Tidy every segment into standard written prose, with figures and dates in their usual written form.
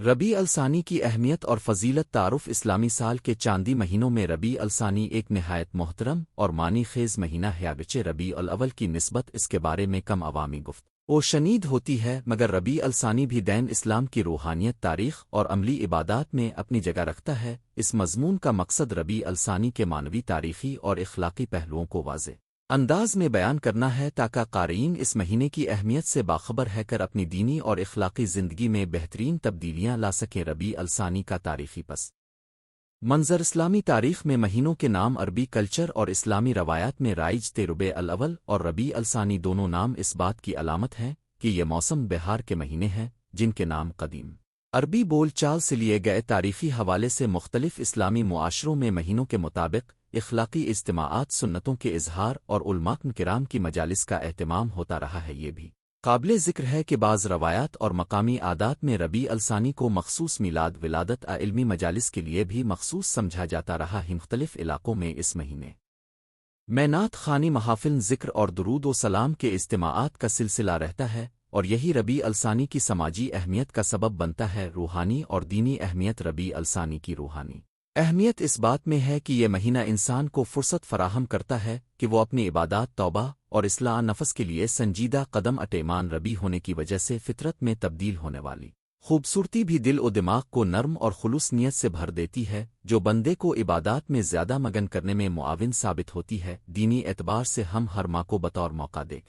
ربیع الثانی کی اہمیت اور فضیلت تعارف اسلامی سال کے چاندی مہینوں میں ربیع الثانی ایک نہایت محترم اور معنی خیز مہینہ ہے، اگرچہ ربیع الاول کی نسبت اس کے بارے میں کم عوامی و شنید ہوتی ہے، مگر ربیع الثانی بھی دین اسلام کی روحانیت، تاریخ اور عملی عبادات میں اپنی جگہ رکھتا ہے۔ اس مضمون کا مقصد ربیع الثانی کے معنوی، تاریخی اور اخلاقی پہلوؤں کو واضح انداز میں بیان کرنا ہے تاکہ قارئین اس مہینے کی اہمیت سے باخبر ہے کر اپنی دینی اور اخلاقی زندگی میں بہترین تبدیلیاں لا سکیں۔ ربیع الثانی کا تاریخی پس منظر اسلامی تاریخ میں مہینوں کے نام عربی کلچر اور اسلامی روایات میں رائج تھے۔ ربیع الاول اور ربیع الثانی دونوں نام اس بات کی علامت ہیں کہ یہ موسم بہار کے مہینے ہیں، جن کے نام قدیم عربی بول چال سے لیے گئے۔ تاریخی حوالے سے مختلف اسلامی معاشروں میں مہینوں کے مطابق اخلاقی اجتماعات، سنتوں کے اظہار اور علماء کرام کی مجالس کا اہتمام ہوتا رہا ہے۔ یہ بھی قابل ذکر ہے کہ بعض روایات اور مقامی عادات میں ربیع الثانی کو مخصوص میلاد، ولادت علمی مجالس کے لیے بھی مخصوص سمجھا جاتا رہا ہے۔ مختلف علاقوں میں اس مہینے میں نعت خوانی، محافل، ذکر اور درود و سلام کے اجتماعات کا سلسلہ رہتا ہے، اور یہی ربیع الثانی کی سماجی اہمیت کا سبب بنتا ہے۔ روحانی اور دینی اہمیت ربیع الثانی کی روحانی اہمیت اس بات میں ہے کہ یہ مہینہ انسان کو فرصت فراہم کرتا ہے کہ وہ اپنی عبادات، توبہ اور اصلاح نفس کے لیے سنجیدہ قدم اٹیمان ربیع ہونے کی وجہ سے فطرت میں تبدیل ہونے والی خوبصورتی بھی دل و دماغ کو نرم اور خلوص نیت سے بھر دیتی ہے، جو بندے کو عبادات میں زیادہ مگن کرنے میں معاون ثابت ہوتی ہے۔ دینی اعتبار سے ہم ہر ماہ کو بطور موقع دیکھ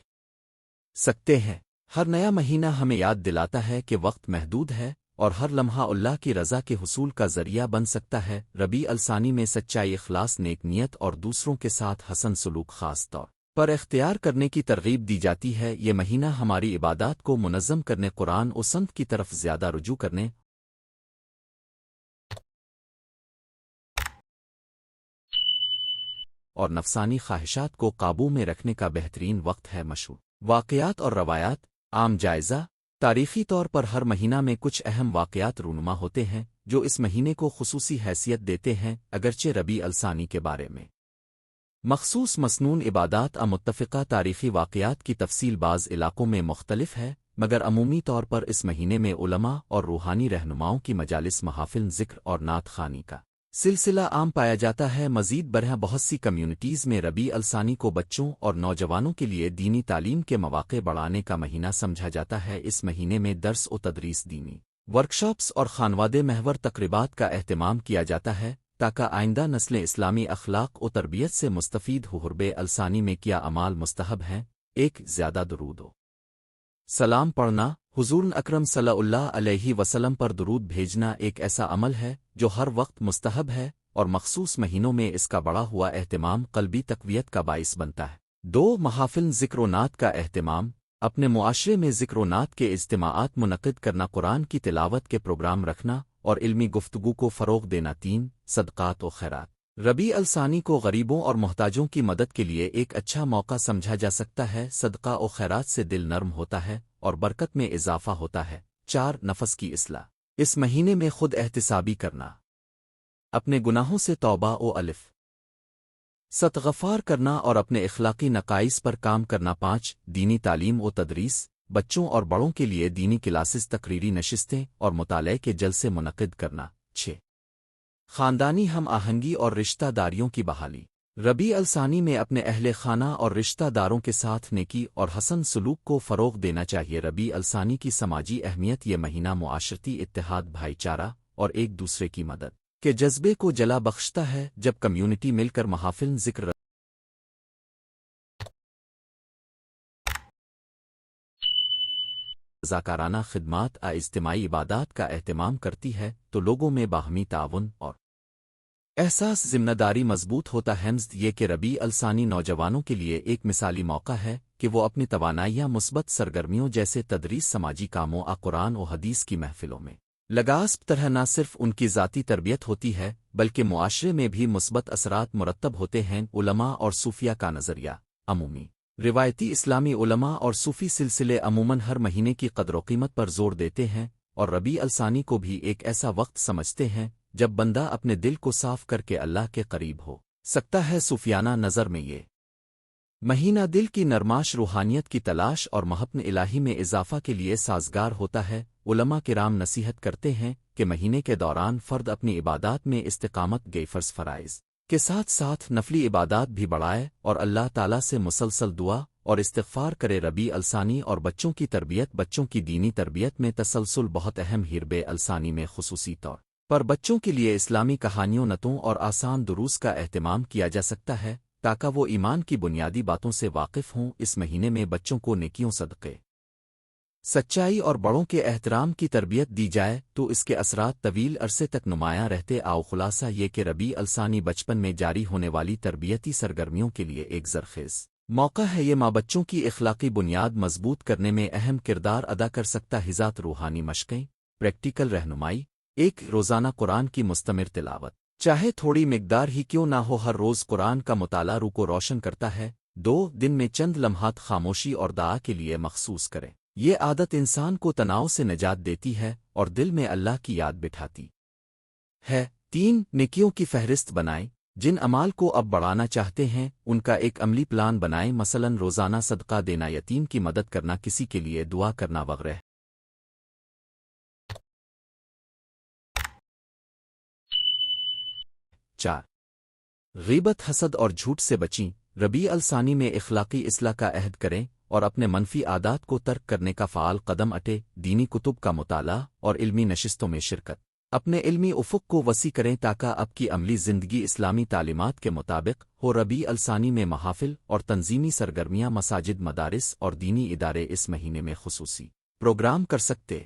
سکتے ہیں۔ ہر نیا مہینہ ہمیں یاد دلاتا ہے کہ وقت محدود ہے اور ہر لمحہ اللہ کی رضا کے حصول کا ذریعہ بن سکتا ہے۔ ربیع الثانی میں سچائی، اخلاص، نیک نیت اور دوسروں کے ساتھ حسن سلوک خاص طور پر اختیار کرنے کی ترغیب دی جاتی ہے۔ یہ مہینہ ہماری عبادات کو منظم کرنے، قرآن و سنت کی طرف زیادہ رجوع کرنے اور نفسانی خواہشات کو قابو میں رکھنے کا بہترین وقت ہے۔ مشہور واقعات اور روایات، عام جائزہ۔ تاریخی طور پر ہر مہینہ میں کچھ اہم واقعات رونما ہوتے ہیں جو اس مہینے کو خصوصی حیثیت دیتے ہیں، اگرچہ ربیع الثانی کے بارے میں مخصوص مسنون عبادات متفقہ تاریخی واقعات کی تفصیل بعض علاقوں میں مختلف ہے، مگر عمومی طور پر اس مہینے میں علماء اور روحانی رہنماؤں کی مجالس، محافل، ذکر اور نعت خوانی کا سلسلہ عام پایا جاتا ہے۔ مزید برہ بہت سی کمیونٹیز میں ربیع الثانی کو بچوں اور نوجوانوں کے لیے دینی تعلیم کے مواقع بڑھانے کا مہینہ سمجھا جاتا ہے۔ اس مہینے میں درس و تدریس، دینی ورکشاپس اور خانوادے محور تقریبات کا اہتمام کیا جاتا ہے تاکہ آئندہ نسلیں اسلامی اخلاق و تربیت سے مستفید ہو۔ ربیع الثانی میں کیا اعمال مستحب ہیں؟ ایک، زیادہ درود و سلام پڑھنا۔ حضور اکرم صلی اللہ علیہ وسلم پر درود بھیجنا ایک ایسا عمل ہے جو ہر وقت مستحب ہے، اور مخصوص مہینوں میں اس کا بڑا ہوا اہتمام قلبی تقویت کا باعث بنتا ہے۔ دو، محافل، ذکر و نعت کا اہتمام۔ اپنے معاشرے میں ذکر و نعت کے اجتماعات منعقد کرنا، قرآن کی تلاوت کے پروگرام رکھنا اور علمی گفتگو کو فروغ دینا۔ تین، صدقات و خیرات۔ ربیع الثانی کو غریبوں اور محتاجوں کی مدد کے لیے ایک اچھا موقع سمجھا جا سکتا ہے۔ صدقہ و خیرات سے دل نرم ہوتا ہے اور برکت میں اضافہ ہوتا ہے۔ چار، نفس کی اصلاح۔ اس مہینے میں خود احتسابی کرنا، اپنے گناہوں سے توبہ و استغفار کرنا اور اپنے اخلاقی نقائص پر کام کرنا۔ پانچ، دینی تعلیم و تدریس۔ بچوں اور بڑوں کے لیے دینی کلاسز، تقریری نشستیں اور مطالعے کے جلسے منعقد کرنا۔ چھ، خاندانی ہم آہنگی اور رشتہ داریوں کی بحالی۔ ربیع الثانی میں اپنے اہل خانہ اور رشتہ داروں کے ساتھ نیکی اور حسن سلوک کو فروغ دینا چاہیے۔ ربیع الثانی کی سماجی اہمیت۔ یہ مہینہ معاشرتی اتحاد، بھائی چارہ اور ایک دوسرے کی مدد کے جذبے کو جلا بخشتا ہے۔ جب کمیونٹی مل کر محافل، ذکر، رضاکارانہ خدمات، اجتماعی عبادات کا اہتمام کرتی ہے تو لوگوں میں باہمی تعاون اور احساس ذمہ داری مضبوط ہوتا ہے۔ یہ کہ ربیع الثانی نوجوانوں کے لیے ایک مثالی موقع ہے کہ وہ اپنی توانائیاں مثبت سرگرمیوں جیسے تدریس، سماجی کاموں، قرآن و حدیث کی محفلوں میں لگاس طرح نہ صرف ان کی ذاتی تربیت ہوتی ہے بلکہ معاشرے میں بھی مثبت اثرات مرتب ہوتے ہیں۔ علماء اور صوفیہ کا نظریہ عمومی روایتی اسلامی علماء اور صوفی سلسلے عموماً ہر مہینے کی قدر و قیمت پر زور دیتے ہیں اور ربیع الثانی کو بھی ایک ایسا وقت سمجھتے ہیں جب بندہ اپنے دل کو صاف کر کے اللہ کے قریب ہو سکتا ہے۔ صوفیانہ نظر میں یہ مہینہ دل کی نرماش، روحانیت کی تلاش اور محبت الہی میں اضافہ کے لیے سازگار ہوتا ہے۔ علماء کرام نصیحت کرتے ہیں کہ مہینے کے دوران فرد اپنی عبادات میں استقامت گئی، فرض فرائض کے ساتھ ساتھ نفلی عبادات بھی بڑھائے اور اللہ تعالیٰ سے مسلسل دعا اور استغفار کرے۔ ربیع الثانی اور بچوں کی تربیت، بچوں کی دینی تربیت میں تسلسل بہت اہم ہے۔ ربیع الثانی میں خصوصی طور پر بچوں کے لیے اسلامی کہانیوں، نعتوں اور آسان دروس کا اہتمام کیا جا سکتا ہے تاکہ وہ ایمان کی بنیادی باتوں سے واقف ہوں۔ اس مہینے میں بچوں کو نیکیوں، صدقے، سچائی اور بڑوں کے احترام کی تربیت دی جائے تو اس کے اثرات طویل عرصے تک نمایاں رہتے۔ خلاصہ یہ کہ ربیع الثانی بچپن میں جاری ہونے والی تربیتی سرگرمیوں کے لیے ایک زرخیز موقع ہے۔ یہ ماں بچوں کی اخلاقی بنیاد مضبوط کرنے میں اہم کردار ادا کر سکتا ہے۔ ذات روحانی مشقیں، پریکٹیکل رہنمائی، ایک روزانہ قرآن کی مستمر تلاوت، چاہے تھوڑی مقدار ہی کیوں نہ ہو، ہر روز قرآن کا مطالعہ روح کو روشن کرتا ہے۔ 2 دن میں چند لمحات خاموشی اور دعا کے لیے مخصوص کریں۔ یہ عادت انسان کو تناؤ سے نجات دیتی ہے اور دل میں اللہ کی یاد بٹھاتی ہے۔ 3 نیکیوں کی فہرست بنائیں۔ جن اعمال کو اب بڑھانا چاہتے ہیں ان کا ایک عملی پلان بنائیں، مثلاً روزانہ صدقہ دینا، یتیم کی مدد کرنا، کسی کے لیے دعا کرنا وغیرہ۔ 4 غیبت، حسد اور جھوٹ سے بچیں۔ ربیع الثانی میں اخلاقی اصلاح کا عہد کریں اور اپنے منفی عادات کو ترک کرنے کا فعال قدم اٹھے۔ دینی کتب کا مطالعہ اور علمی نشستوں میں شرکت، اپنے علمی افق کو وسیع کریں تاکہ اب کی عملی زندگی اسلامی تعلیمات کے مطابق ہو۔ ربیع الثانی میں محافل اور تنظیمی سرگرمیاں، مساجد، مدارس اور دینی ادارے اس مہینے میں خصوصی پروگرام کر سکتے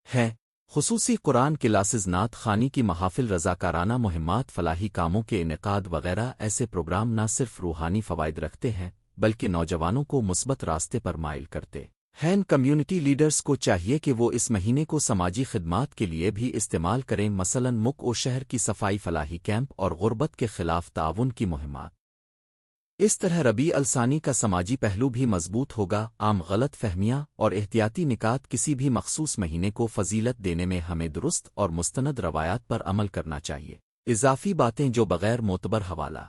ہیں۔ خصوصی قرآن کلاسز، نعت خوانی کی محافل، رضاکارانہ مہمات، فلاحی کاموں کے انعقاد وغیرہ۔ ایسے پروگرام نہ صرف روحانی فوائد رکھتے ہیں بلکہ نوجوانوں کو مثبت راستے پر مائل کرتے ہیں۔ کمیونٹی لیڈرز کو چاہیے کہ وہ اس مہینے کو سماجی خدمات کے لیے بھی استعمال کریں، مثلاً ملک و شہر کی صفائی، فلاحی کیمپ اور غربت کے خلاف تعاون کی مہمات۔ اس طرح ربیع الثانی کا سماجی پہلو بھی مضبوط ہوگا۔ عام غلط فہمیاں اور احتیاطی نکات، کسی بھی مخصوص مہینے کو فضیلت دینے میں ہمیں درست اور مستند روایات پر عمل کرنا چاہیے۔ اضافی باتیں جو بغیر معتبر حوالہ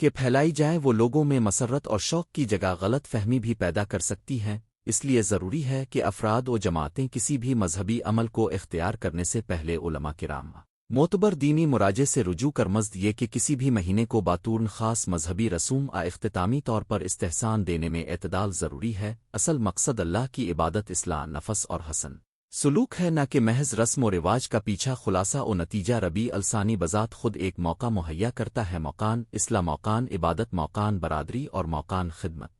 کہ پھیلائی جائیں وہ لوگوں میں مسرت اور شوق کی جگہ غلط فہمی بھی پیدا کر سکتی ہیں۔ اس لیے ضروری ہے کہ افراد و جماعتیں کسی بھی مذہبی عمل کو اختیار کرنے سے پہلے علماء کرام، معتبر دینی مراجع سے رجوع کر مزد یہ کہ کسی بھی مہینے کو بطور خاص مذہبی رسوم اختتامی طور پر استحسان دینے میں اعتدال ضروری ہے۔ اصل مقصد اللہ کی عبادت، اصلاح نفس اور حسن سلوک ہے، نہ کہ محض رسم و رواج کا پیچھا۔ خلاصہ و نتیجہ، ربیع الثانی بذات خود ایک موقع مہیا کرتا ہے، موقعان اصلاح، موقعان عبادت، موقعان برادری اور موقعان خدمت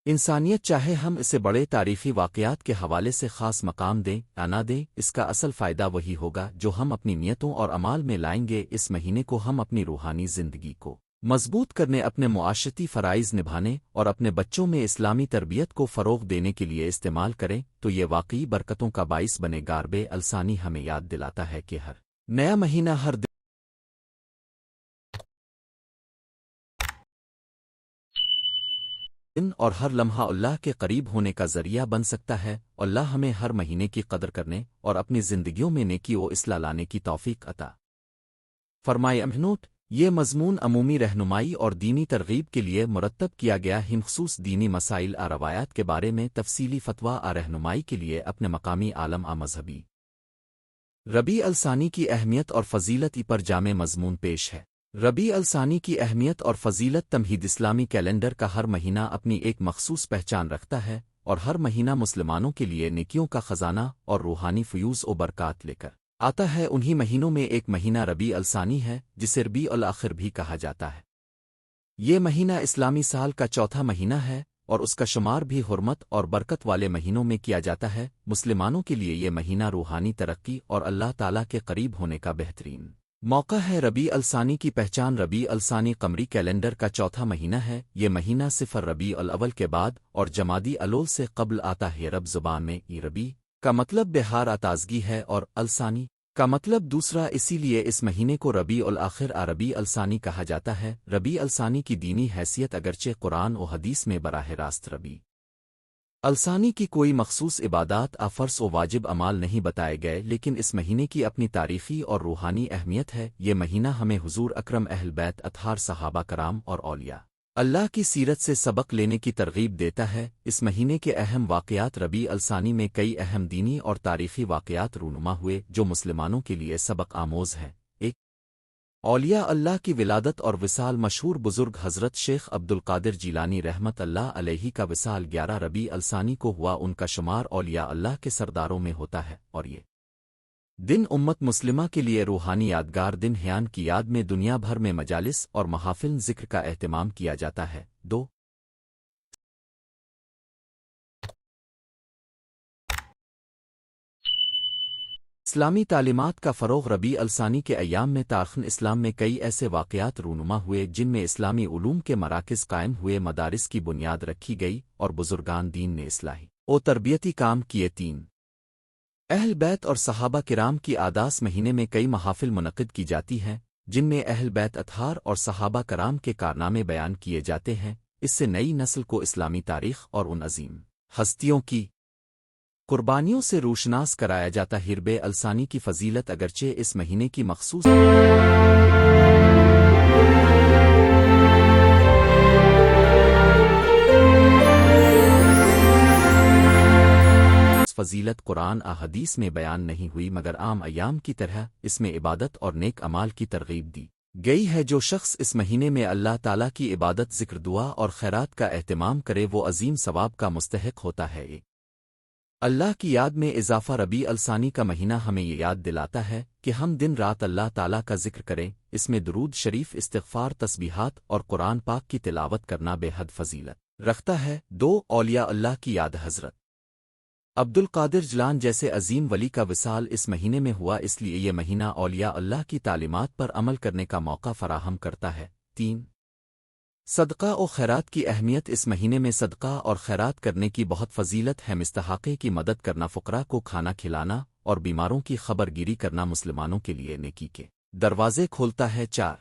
انسانیت۔ چاہے ہم اسے بڑے تاریخی واقعات کے حوالے سے خاص مقام دیں یا نہ دیں، اس کا اصل فائدہ وہی ہوگا جو ہم اپنی نیتوں اور اعمال میں لائیں گے۔ اس مہینے کو ہم اپنی روحانی زندگی کو مضبوط کرنے، اپنے معاشرتی فرائض نبھانے اور اپنے بچوں میں اسلامی تربیت کو فروغ دینے کے لیے استعمال کریں تو یہ واقعی برکتوں کا باعث بنے گا۔ ربیع الثانی ہمیں یاد دلاتا ہے کہ ہر نیا مہینہ، ہر دن اور ہر لمحہ اللہ کے قریب ہونے کا ذریعہ بن سکتا ہے۔ اللہ ہمیں ہر مہینے کی قدر کرنے اور اپنی زندگیوں میں نیکی و اصلاح لانے کی توفیق عطا فرمائے۔ نوٹ: یہ مضمون عمومی رہنمائی اور دینی ترغیب کے لیے مرتب کیا گیا ہے۔ مخصوص دینی مسائل روایات کے بارے میں تفصیلی فتویٰ رہنمائی کے لیے اپنے مقامی عالم مذہبی ربیع الثانی کی اہمیت اور فضیلت پر جامع مضمون پیش ہے۔ ربیع الثانی کی اہمیت اور فضیلت تمہید: اسلامی کیلنڈر کا ہر مہینہ اپنی ایک مخصوص پہچان رکھتا ہے اور ہر مہینہ مسلمانوں کے لیے نیکیوں کا خزانہ اور روحانی فیوز و برکات لے کر آتا ہے۔ انہی مہینوں میں ایک مہینہ ربیع الثانی ہے جسے ربیع الاخر بھی کہا جاتا ہے۔ یہ مہینہ اسلامی سال کا چوتھا مہینہ ہے اور اس کا شمار بھی حرمت اور برکت والے مہینوں میں کیا جاتا ہے۔ مسلمانوں کے لیے یہ مہینہ روحانی ترقی اور اللہ تعالیٰ کے قریب ہونے کا بہترین موقع ہے۔ ربیع الثانی کی پہچان: ربیع الثانی قمری کیلنڈر کا چوتھا مہینہ ہے۔ یہ مہینہ صفر ربیع الاول کے بعد اور جمادی الاول سے قبل آتا ہے۔ عرب زبان میں ربیع کا مطلب بہار، تازگی ہے اور الثانی کا مطلب دوسرا، اسی لیے اس مہینے کو ربیع الآخر ربیع الثانی کہا جاتا ہے۔ ربیع الثانی کی دینی حیثیت اگرچہ قرآن و حدیث میں براہ راست ربیع الثانی کی کوئی مخصوص عبادات فرض و واجب اعمال نہیں بتائے گئے، لیکن اس مہینے کی اپنی تاریخی اور روحانی اہمیت ہے۔ یہ مہینہ ہمیں حضور اکرم اہل بیت اطہار صحابہ کرام اور اولیاء اللہ کی سیرت سے سبق لینے کی ترغیب دیتا ہے۔ اس مہینے کے اہم واقعات ربیع الثانی میں کئی اہم دینی اور تاریخی واقعات رونما ہوئے جو مسلمانوں کے لیے سبق آموز ہیں۔ ایک، اولیاء اللہ کی ولادت اور وصال۔ مشہور بزرگ حضرت شیخ عبد القادر جیلانی رحمت اللہ علیہ کا وصال 11 ربیع الثانی کو ہوا۔ ان کا شمار اولیاء اللہ کے سرداروں میں ہوتا ہے اور یہ دن امت مسلمہ کے لیے روحانی یادگار دن ہے۔ ان کی یاد میں دنیا بھر میں مجالس اور محافل ذکر کا اہتمام کیا جاتا ہے۔ دو، اسلامی تعلیمات کا فروغ۔ ربیع الثانی کے ایام میں تاریخ اسلام میں کئی ایسے واقعات رونما ہوئے جن میں اسلامی علوم کے مراکز قائم ہوئے، مدارس کی بنیاد رکھی گئی اور بزرگان دین نے اصلاحی و تربیتی کام کیے۔ تین، اہل بیت اور صحابہ کرام کی آداس مہینے میں کئی محافل منعقد کی جاتی ہیں جن میں اہل بیت اطہار اور صحابہ کرام کے کارنامے بیان کیے جاتے ہیں۔ اس سے نئی نسل کو اسلامی تاریخ اور ان عظیم ہستیوں کی قربانیوں سے روشناس کرایا جاتا ہے۔ ربیع الثانی کی فضیلت اگرچہ اس مہینے کی مخصوص فضیلت قرآن حدیث میں بیان نہیں ہوئی، مگر عام ایام کی طرح اس میں عبادت اور نیک اعمال کی ترغیب دی گئی ہے۔ جو شخص اس مہینے میں اللہ تعالیٰ کی عبادت، ذکر، دعا اور خیرات کا اہتمام کرے وہ عظیم ثواب کا مستحق ہوتا ہے۔ اللہ کی یاد میں اضافہ۔ ربیع الثانی کا مہینہ ہمیں یہ یاد دلاتا ہے کہ ہم دن رات اللہ تعالیٰ کا ذکر کریں۔ اس میں درود شریف، استغفار، تسبیحات اور قرآن پاک کی تلاوت کرنا بے حد فضیلت رکھتا ہے۔ دو، اولیاء اللہ کی یاد۔ حضرت عبد القادر جیلانی جیسے عظیم ولی کا وصال اس مہینے میں ہوا، اس لیے یہ مہینہ اولیاء اللہ کی تعلیمات پر عمل کرنے کا موقع فراہم کرتا ہے۔ تین، صدقہ و خیرات کی اہمیت۔ اس مہینے میں صدقہ اور خیرات کرنے کی بہت فضیلت ہے۔ مستحقے کی مدد کرنا، فقراء کو کھانا کھلانا اور بیماروں کی خبر گیری کرنا مسلمانوں کے لیے نیکی کے دروازے کھولتا ہے۔ چار،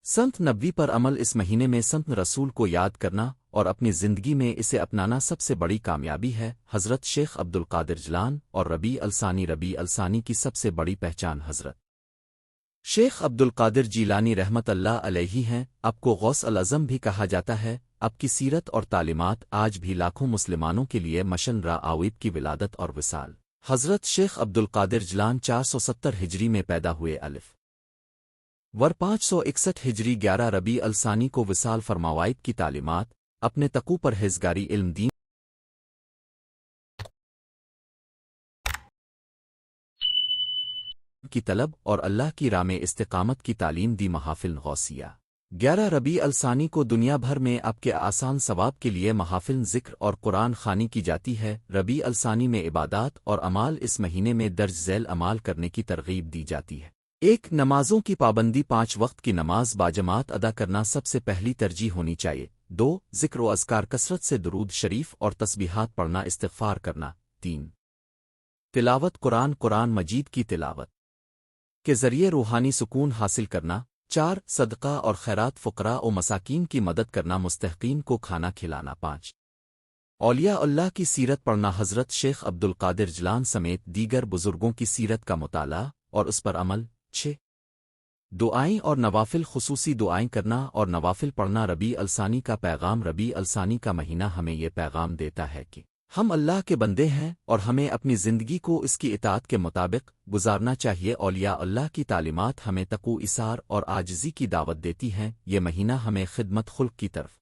سنت نبوی پر عمل۔ اس مہینے میں سنت رسول کو یاد کرنا اور اپنی زندگی میں اسے اپنانا سب سے بڑی کامیابی ہے۔ حضرت شیخ عبد القادر جیلانی اور ربیع الثانی۔ ربیع الثانی کی سب سے بڑی پہچان حضرت شیخ عبد القادر جیلانی رحمت اللہ علیہ ہیں۔ آپ کو غوث الاعظم بھی کہا جاتا ہے۔ آپ کی سیرت اور تعلیمات آج بھی لاکھوں مسلمانوں کے لیے مشن آویب کی ولادت اور وصال۔ حضرت شیخ عبد القادر جیلانی 470 ہجری میں پیدا ہوئے، الف ور 561 ہجری 11 ربیع الثانی کو وصال فرماوائد کی تعلیمات، اپنے تقوی پرہیزگاری، علم، دین کی طلب اور اللہ کی راہ میں استقامت کی تعلیم دی۔ محافل غوثیہ 11 ربیع الثانی کو دنیا بھر میں آپ کے آسان ثواب کے لیے محافل ذکر اور قرآن خوانی کی جاتی ہے۔ ربیع الثانی میں عبادات اور اعمال اس مہینے میں درج ذیل اعمال کرنے کی ترغیب دی جاتی ہے۔ ایک، نمازوں کی پابندی، 5 وقت کی نماز باجماعت ادا کرنا سب سے پہلی ترجیح ہونی چاہیے۔ 2، ذکر و اذکار، کثرت سے درود شریف اور تسبیحات پڑھنا، استغفار کرنا۔ 3، تلاوت قرآن، قرآن مجید کی تلاوت کے ذریعے روحانی سکون حاصل کرنا۔ 4، صدقہ اور خیرات، فقراء و مساکین کی مدد کرنا، مستحقین کو کھانا کھلانا۔ 5، اولیاء اللہ کی سیرت پڑھنا، حضرت شیخ عبد القادر جیلانی سمیت دیگر بزرگوں کی سیرت کا مطالعہ اور اس پر عمل۔ 6، دعائیں اور نوافل، خصوصی دعائیں کرنا اور نوافل پڑھنا۔ ربیع الثانی کا پیغام۔ ربیع الثانی کا مہینہ ہمیں یہ پیغام دیتا ہے کہ ہم اللہ کے بندے ہیں اور ہمیں اپنی زندگی کو اس کی اطاعت کے مطابق گزارنا چاہیے۔ اولیاء اللہ کی تعلیمات ہمیں تقوی، اثار اور عاجزی کی دعوت دیتی ہیں۔ یہ مہینہ ہمیں خدمت خلق کی طرف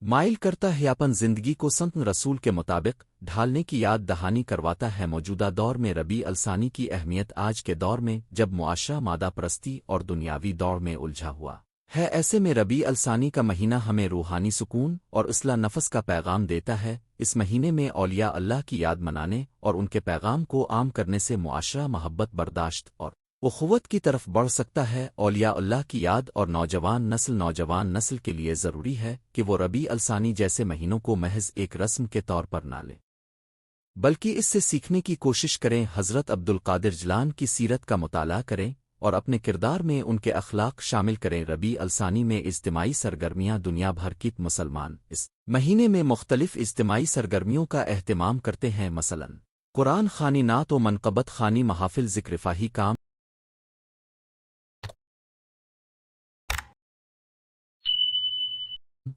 مائل کرتا ہے، اپن زندگی کو سنت رسول کے مطابق ڈھالنے کی یاد دہانی کرواتا ہے۔ موجودہ دور میں ربیع الثانی کی اہمیت آج کے دور میں جب معاشرہ مادہ پرستی اور دنیاوی دوڑ میں الجھا ہوا ہے، ایسے میں ربیع الثانی کا مہینہ ہمیں روحانی سکون اور اصلاح نفس کا پیغام دیتا ہے۔ اس مہینے میں اولیاء اللہ کی یاد منانے اور ان کے پیغام کو عام کرنے سے معاشرہ محبت، برداشت اور اخوت کی طرف بڑھ سکتا ہے۔ اولیاء اللہ کی یاد اور نوجوان نسل کے لیے ضروری ہے کہ وہ ربیع الثانی جیسے مہینوں کو محض ایک رسم کے طور پر نہ لے۔ بلکہ اس سے سیکھنے کی کوشش کریں۔ حضرت عبدالقادر جیلانی کی سیرت کا مطالعہ کریں اور اپنے کردار میں ان کے اخلاق شامل کریں۔ ربیع الثانی میں اجتماعی سرگرمیاں دنیا بھر کے مسلمان اس مہینے میں مختلف اجتماعی سرگرمیوں کا اہتمام کرتے ہیں، مثلاً قرآن خوانی، نعت و منقبت خوانی، محافل، ذکر فاہی کام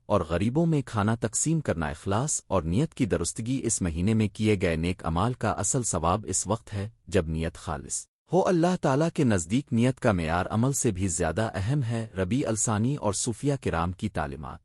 اور غریبوں میں کھانا تقسیم کرنا۔ اخلاص اور نیت کی درستگی اس مہینے میں کیے گئے نیک اعمال کا اصل ثواب اس وقت ہے جب نیت خالص ہو۔ اللہ تعالیٰ کے نزدیک نیت کا معیار عمل سے بھی زیادہ اہم ہے۔ ربیع الثانی اور صوفیہ کرام کی تعلیمات۔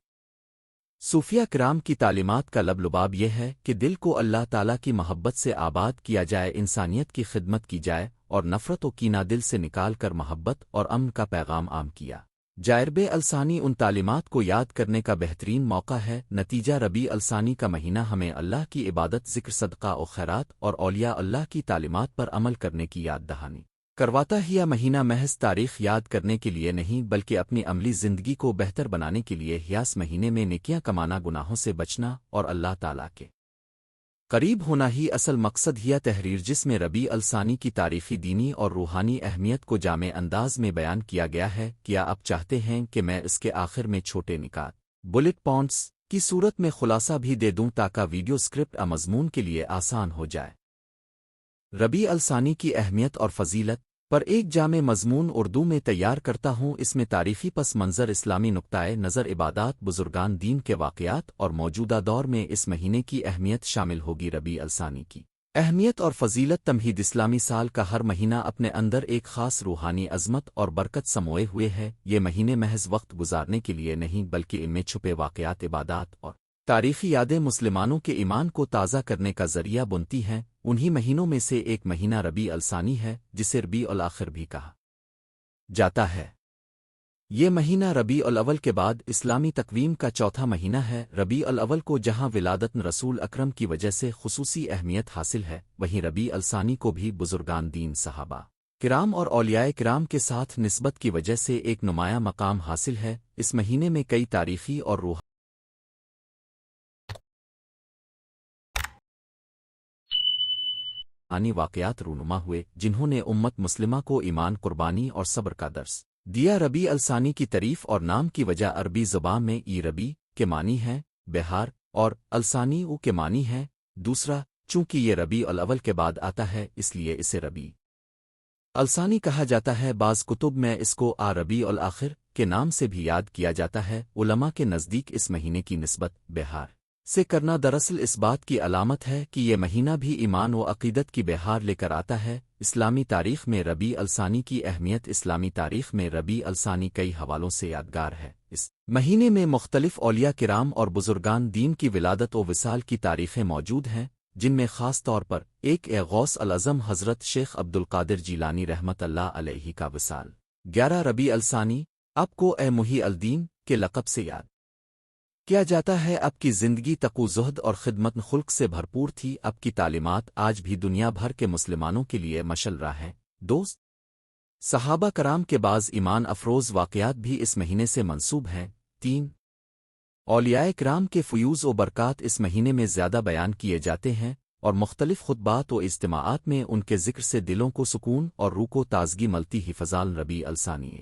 صوفیہ کرام کی تعلیمات کا لب لباب یہ ہے کہ دل کو اللہ تعالیٰ کی محبت سے آباد کیا جائے، انسانیت کی خدمت کی جائے اور نفرت و کینہ دل سے نکال کر محبت اور امن کا پیغام عام کیا جائے۔ ربیع الثانی ان تعلیمات کو یاد کرنے کا بہترین موقع ہے۔ نتیجہ، ربیع الثانی کا مہینہ ہمیں اللہ کی عبادت، ذکر، صدقہ و خیرات اور اولیاء اللہ کی تعلیمات پر عمل کرنے کی یاد دہانی کرواتا ہے۔ یہ مہینہ محض تاریخ یاد کرنے کے لیے نہیں بلکہ اپنی عملی زندگی کو بہتر بنانے کے لیے ہے۔ اس مہینے میں نیکیاں کمانا، گناہوں سے بچنا اور اللہ تعالیٰ کے قریب ہونا ہی اصل مقصد ہے۔ تحریر، جس میں ربیع الثانی کی تاریخی، دینی اور روحانی اہمیت کو جامع انداز میں بیان کیا گیا ہے۔ کیا آپ چاہتے ہیں کہ میں اس کے آخر میں چھوٹے نکات، بلٹ پوائنٹس کی صورت میں خلاصہ بھی دے دوں تاکہ ویڈیو اسکرپٹ مضمون کے لیے آسان ہو جائے؟ ربیع الثانی کی اہمیت اور فضیلت پر ایک جامع مضمون اردو میں تیار کرتا ہوں۔ اس میں تاریخی پس منظر، اسلامی نقطۂ نظر، عبادات، بزرگان دین کے واقعات اور موجودہ دور میں اس مہینے کی اہمیت شامل ہوگی۔ ربیع الثانی کی اہمیت اور فضیلت۔ تمہید، اسلامی سال کا ہر مہینہ اپنے اندر ایک خاص روحانی عظمت اور برکت سموئے ہوئے ہے۔ یہ مہینے محض وقت گزارنے کے لیے نہیں بلکہ ان میں چھپے واقعات، عبادات اور تاریخی یادیں مسلمانوں کے ایمان کو تازہ کرنے کا ذریعہ بنتی ہیں۔ انہی مہینوں میں سے ایک مہینہ ربیع الثانی ہے، جسے ربیع الاخر بھی کہا جاتا ہے۔ یہ مہینہ ربیع الاول کے بعد اسلامی تقویم کا چوتھا مہینہ ہے۔ ربیع الاول کو جہاں ولادت رسول اکرم کی وجہ سے خصوصی اہمیت حاصل ہے، وہیں ربیع الثانی کو بھی بزرگان دین، صحابہ کرام اور اولیاء کرام کے ساتھ نسبت کی وجہ سے ایک نمایاں مقام حاصل ہے۔ اس مہینے میں کئی تاریخی اور روحانی واقعات رونما ہوئے جنہوں نے امت مسلمہ کو ایمان، قربانی اور صبر کا درس دیا۔ ربیع الثانی کی تعریف اور نام کی وجہ عربی زبان میں ای ربیع کے معنی ہے بہار اور الثانی او کے معنی ہے دوسرا۔ چونکہ یہ ربیع الاول کے بعد آتا ہے اس لیے اسے ربیع الثانی کہا جاتا ہے۔ بعض کتب میں اس کو ربیع الاخر کے نام سے بھی یاد کیا جاتا ہے۔ علماء کے نزدیک اس مہینے کی نسبت بہار سے کرنا دراصل اس بات کی علامت ہے کہ یہ مہینہ بھی ایمان و عقیدت کی بہار لے کر آتا ہے۔ اسلامی تاریخ میں ربیع الثانی کی اہمیت۔ اسلامی تاریخ میں ربیع الثانی کئی حوالوں سے یادگار ہے۔ اس مہینے میں مختلف اولیاء کرام اور بزرگان دین کی ولادت و وصال کی تاریخیں موجود ہیں، جن میں خاص طور پر ایک غوث العظم حضرت شیخ عبدالقادر جیلانی رحمت اللہ علیہ کا وصال 11 ربیع الثانی۔ آپ کو محی الدین کے لقب سے یاد کیا جاتا ہے۔ آپ کی زندگی تقوی، زہد اور خدمت خلق سے بھرپور تھی۔ آپ کی تعلیمات آج بھی دنیا بھر کے مسلمانوں کے لیے مشعل راہ ہیں۔ دوست، صحابہ کرام کے بعض ایمان افروز واقعات بھی اس مہینے سے منسوب ہیں۔ 3 اولیاء کرام کے فیوز و برکات اس مہینے میں زیادہ بیان کیے جاتے ہیں اور مختلف خطبات و اجتماعات میں ان کے ذکر سے دلوں کو سکون اور روح کو تازگی ملتی ہے۔ فضائل ربیع الثانی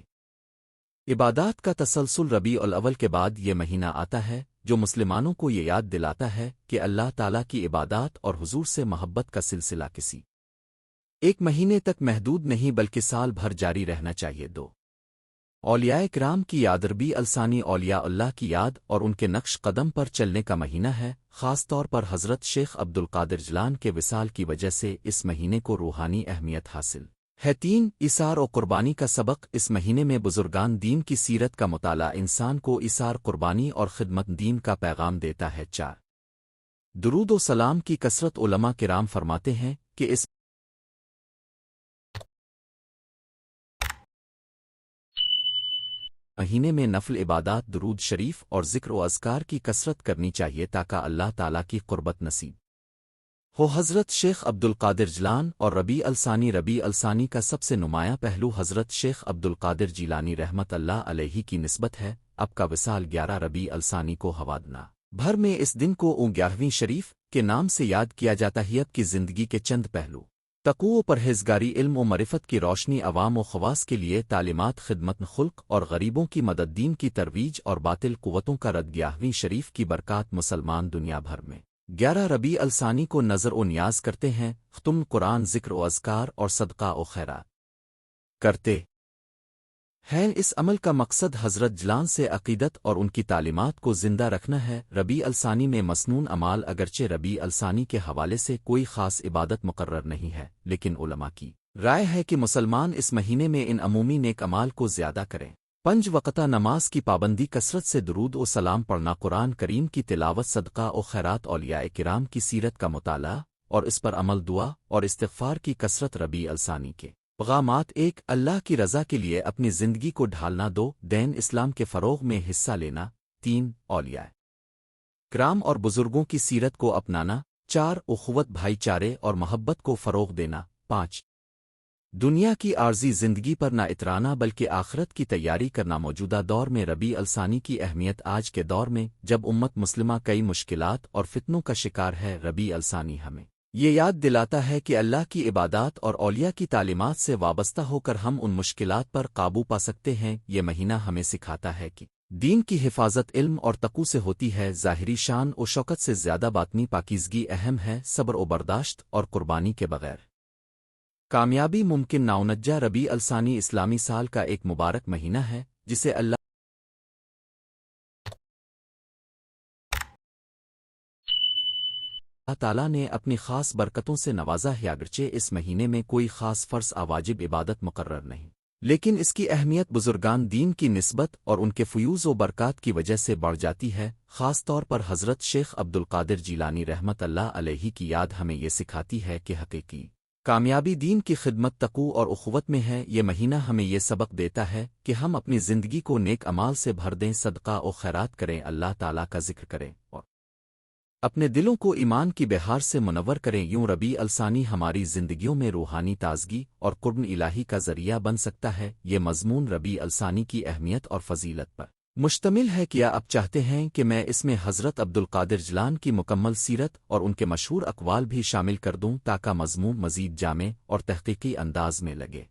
عبادات کا تسلسل۔ ربیع الاول کے بعد یہ مہینہ آتا ہے جو مسلمانوں کو یہ یاد دلاتا ہے کہ اللہ تعالیٰ کی عبادات اور حضور سے محبت کا سلسلہ کسی ایک مہینے تک محدود نہیں بلکہ سال بھر جاری رہنا چاہیے۔ 2 اولیاء کرام کی یاد۔ ربیع الثانی اولیاء اللہ کی یاد اور ان کے نقش قدم پر چلنے کا مہینہ ہے، خاص طور پر حضرت شیخ عبدالقادر جیلانی کے وصال کی وجہ سے اس مہینے کو روحانی اہمیت حاصل ہے۔ 3 ایثار و قربانی کا سبق۔ اس مہینے میں بزرگان دین کی سیرت کا مطالعہ انسان کو ایثار، قربانی اور خدمت دین کا پیغام دیتا ہے۔ 4 درود و سلام کی کثرت۔ علماء کرام فرماتے ہیں کہ اس مہینے میں نفل عبادات، درود شریف اور ذکر و اذکار کی کثرت کرنی چاہیے تاکہ اللہ تعالیٰ کی قربت نصیب ہو۔ حضرت شیخ عبدالقادر جیلانی اور ربیع الثانی۔ ربیع الثانی کا سب سے نمایاں پہلو حضرت شیخ عبدالقادر جیلانی رحمت اللہ علیہ کی نسبت ہے۔ آپ کا وصال 11 ربیع الثانی کو ہوادنا بھر میں اس دن کو 11ویں شریف کے نام سے یاد کیا جاتا ہے اب کی زندگی کے چند پہلو تقوی و پرہیزگاری علم و معرفت کی روشنی عوام و خواص کے لیے تعلیمات خدمت خلق اور غریبوں کی مدد دین کی ترویج اور باطل قوتوں کا رد 11ویں شریف کی برکات مسلمان دنیا بھر میں 11 ربیع الثانی کو نظر و نیاز کرتے ہیں ختم قرآن ذکر و اذکار اور صدقہ و خیرات کرتے ہے اس عمل کا مقصد حضرت جلان سے عقیدت اور ان کی تعلیمات کو زندہ رکھنا ہے ربیع الثانی میں مسنون اعمال اگرچہ ربیع الثانی کے حوالے سے کوئی خاص عبادت مقرر نہیں ہے لیکن علماء کی رائے ہے کہ مسلمان اس مہینے میں ان عمومی نیک اعمال کو زیادہ کریں 5 وقتہ نماز کی پابندی کثرت سے درود و سلام پڑھنا قرآن کریم کی تلاوت صدقہ و خیرات اولیاء کرام کی سیرت کا مطالعہ اور اس پر عمل دعا اور استغفار کی کثرت ربیع الثانی کے پیغامات 1 اللہ کی رضا کے لیے اپنی زندگی کو ڈھالنا 2 دین اسلام کے فروغ میں حصہ لینا 3 اولیاء کرام اور بزرگوں کی سیرت کو اپنانا 4 اخوت بھائی چارے اور محبت کو فروغ دینا 5 دنیا کی عارضی زندگی پر نہ اترانا بلکہ آخرت کی تیاری کرنا موجودہ دور میں ربیع الثانی کی اہمیت آج کے دور میں جب امت مسلمہ کئی مشکلات اور فتنوں کا شکار ہے ربیع الثانی ہمیں یہ یاد دلاتا ہے کہ اللہ کی عبادات اور اولیاء کی تعلیمات سے وابستہ ہو کر ہم ان مشکلات پر قابو پا سکتے ہیں یہ مہینہ ہمیں سکھاتا ہے کہ دین کی حفاظت علم اور تقوی سے ہوتی ہے ظاہری شان و شوکت سے زیادہ باطنی پاکیزگی اہم ہے صبر و برداشت اور قربانی کے بغیر کامیابی ممکن ناؤنجہ ربیع الثانی اسلامی سال کا ایک مبارک مہینہ ہے جسے اللہ تعالیٰ نے اپنی خاص برکتوں سے نوازا ہے اگرچہ اس مہینے میں کوئی خاص فرض واجب عبادت مقرر نہیں لیکن اس کی اہمیت بزرگان دین کی نسبت اور ان کے فیوز و برکات کی وجہ سے بڑھ جاتی ہے خاص طور پر حضرت شیخ عبدالقادر جیلانی رحمت اللہ علیہ کی یاد ہمیں یہ سکھاتی ہے کہ حقیقی کامیابی دین کی خدمت تقوی اور اخوت میں ہے یہ مہینہ ہمیں یہ سبق دیتا ہے کہ ہم اپنی زندگی کو نیک اعمال سے بھر دیں صدقہ و خیرات کریں اللہ تعالیٰ کا ذکر کریں اور اپنے دلوں کو ایمان کی بہار سے منور کریں یوں ربیع الثانی ہماری زندگیوں میں روحانی تازگی اور قرب الہی کا ذریعہ بن سکتا ہے یہ مضمون ربیع الثانی کی اہمیت اور فضیلت پر مشتمل ہے کیا اب چاہتے ہیں کہ میں اس میں حضرت عبدالقادر جیلانی کی مکمل سیرت اور ان کے مشہور اقوال بھی شامل کر دوں تاکہ مضمون مزید جامع اور تحقیقی انداز میں لگے